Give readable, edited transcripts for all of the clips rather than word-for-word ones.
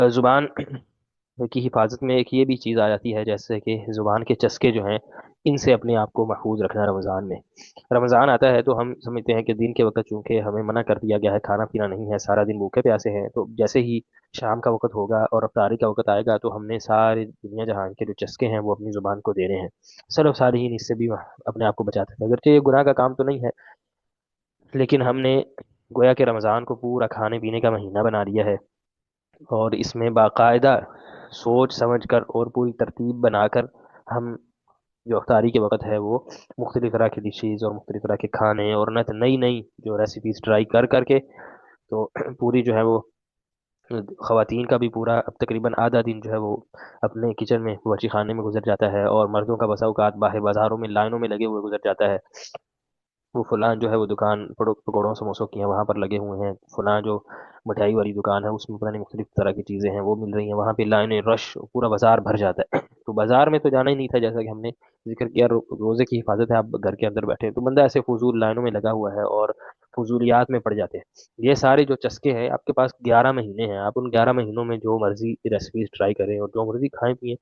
زبان کی حفاظت میں ایک یہ بھی چیز آ جاتی ہے، جیسے کہ زبان کے چسکے جو ہیں، ان سے اپنے آپ کو محفوظ رکھنا رمضان میں۔ رمضان آتا ہے تو ہم سمجھتے ہیں کہ دن کے وقت چونکہ ہمیں منع کر دیا گیا ہے، کھانا پینا نہیں ہے، سارا دن بھوکے پیاسے ہیں، تو جیسے ہی شام کا وقت ہوگا اور افطاری کا وقت آئے گا تو ہم نے ساری دنیا جہان کے جو چسکے ہیں وہ اپنی زبان کو دینے ہیں۔ سلف صالحین اس سے بھی اپنے آپ کو بچاتے ہیں، اگرچہ یہ گناہ کا کام تو نہیں ہے، لیکن ہم نے گویا کہ رمضان کو پورا کھانے پینے کا مہینہ بنا لیا ہے، اور اس میں باقاعدہ سوچ سمجھ کر اور پوری ترتیب بنا کر ہم جو افطاری کے وقت ہے وہ مختلف طرح کی ڈشیز اور مختلف طرح کے کھانے اور نئی نئی جو ریسیپیز ٹرائی کر کر کے، تو پوری جو ہے وہ خواتین کا بھی پورا اب تقریباً آدھا دن جو ہے وہ اپنے کچن میں باورچی خانے میں گزر جاتا ہے، اور مردوں کا بسا اوقات باہر بازاروں میں لائنوں میں لگے ہوئے گزر جاتا ہے۔ وہ فلاں جو ہے وہ دکان پکوڑوں سموسوں کی ہیں وہاں پر لگے ہوئے ہیں، فلاں جو مٹھائی والی دکان ہے اس میں پتہ نہیں مختلف طرح کی چیزیں ہیں وہ مل رہی ہیں، وہاں پہ لائنیں رش، پورا بازار بھر جاتا ہے۔ تو بازار میں تو جانا ہی نہیں تھا، جیسا کہ ہم نے ذکر کیا، روزے کی حفاظت ہے، آپ گھر کے اندر بیٹھے ہیں تو بندہ ایسے فضول لائنوں میں لگا ہوا ہے اور فضولیات میں پڑ جاتے ہیں۔ یہ سارے جو چسکے ہیں، آپ کے پاس 11 مہینے ہیں، آپ ان 11 مہینوں میں جو مرضی ریسیپیز ٹرائی کریں اور جو مرضی کھائیں پیئیں،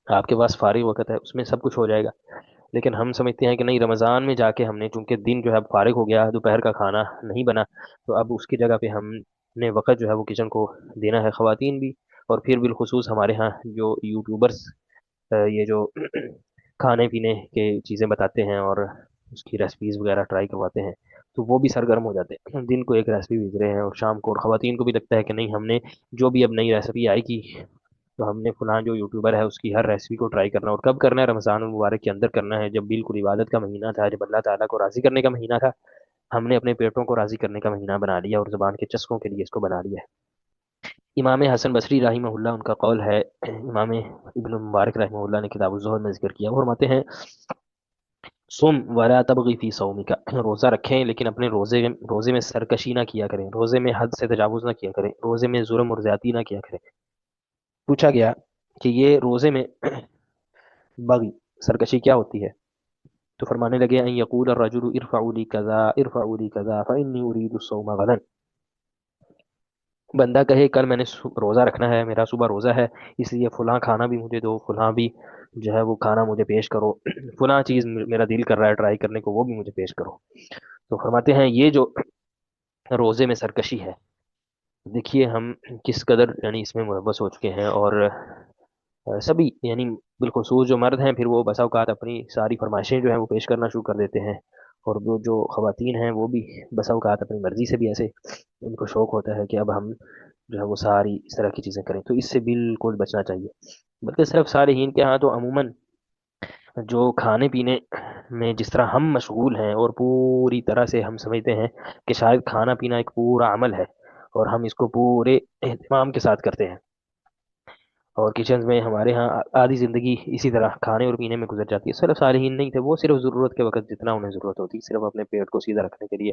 آپ کے پاس فارغ وقت ہے، اس میں سب کچھ ہو جائے گا۔ لیکن ہم سمجھتے ہیں کہ نہیں، رمضان میں جا کے ہم نے چونکہ دن جو ہے اب فارغ ہو گیا، دوپہر کا کھانا نہیں بنا، تو اب اس کی جگہ پہ ہم نے وقت جو ہے وہ کچن کو دینا ہے، خواتین بھی، اور پھر بالخصوص ہمارے ہاں جو یوٹیوبرس یہ جو کھانے پینے کے چیزیں بتاتے ہیں اور اس کی ریسپیز وغیرہ ٹرائی کرواتے ہیں، تو وہ بھی سرگرم ہو جاتے ہیں، دن کو ایک ریسپی بھیج رہے ہیں اور شام کو، اور خواتین کو بھی لگتا ہے کہ نہیں، ہم نے جو بھی اب نئی ریسپی آئے گی تو ہم نے فلاں جو یوٹیوبر ہے اس کی ہر ریسپی کو ٹرائی کرنا، اور کب کرنا ہے؟ رمضان المبارک کے اندر کرنا ہے، جب بالکل عبادت کا مہینہ تھا، جب اللہ تعالیٰ کو راضی کرنے کا مہینہ تھا۔ ہم نے اپنے پیٹوں کو راضی کرنے کا مہینہ بنا لیا اور زبان کے چسکوں کے لیے اس کو بنا لیا ہے۔ امام حسن بصری رحمہ اللہ ان کا قول ہے، امام ابن مبارک رحمہ اللہ نے کتاب الزہد میں ذکر کیا، وہ فرماتے ہیں: سم ولا تبغی فی صومک، روزہ رکھیں لیکن اپنے روزے میں سرکشی نہ کیا کریں، روزے میں حد سے تجاوز نہ کیا کریں، روزے میں ظلم اور زیادتی نہ کیا کریں۔ پوچھا گیا کہ یہ روزے میں بغی، سرکشی کیا ہوتی ہے؟ تو فرمانے لگے: ان یقول الرجل ارفعوا لی کذا ارفعوا لی کذا فانی اريد الصوم غدا، بندہ کہے کل میں نے روزہ رکھنا ہے، میرا صبح روزہ ہے، اس لیے فلاں کھانا بھی مجھے دو، فلاں بھی جو ہے وہ کھانا مجھے پیش کرو، فلاں چیز میرا دل کر رہا ہے ٹرائی کرنے کو، وہ بھی مجھے پیش کرو۔ تو فرماتے ہیں یہ جو روزے میں سرکشی ہے، دیکھیے ہم کس قدر یعنی اس میں ملوث ہو چکے ہیں، اور سبھی یعنی بالخصوص جو مرد ہیں، پھر وہ بسا اوقات اپنی ساری فرمائشیں جو ہیں وہ پیش کرنا شروع کر دیتے ہیں، اور وہ جو خواتین ہیں وہ بھی بسا اوقات اپنی مرضی سے بھی ایسے ان کو شوق ہوتا ہے کہ اب ہم جو ہے وہ ساری اس طرح کی چیزیں کریں، تو اس سے بالکل بچنا چاہیے۔ بلکہ صرف صالحین کے ہاں تو عموماً جو کھانے پینے میں جس طرح ہم مشغول ہیں اور پوری طرح سے ہم سمجھتے ہیں کہ شاید کھانا پینا ایک پورا عمل ہے اور ہم اس کو پورے اہتمام کے ساتھ کرتے ہیں، اور کچن میں ہمارے ہاں آدھی زندگی اسی طرح کھانے اور پینے میں گزر جاتی ہے۔ صرف صالحین نہیں تھے، وہ صرف ضرورت کے وقت جتنا انہیں ضرورت ہوتی، صرف اپنے پیٹ کو سیدھا رکھنے کے لیے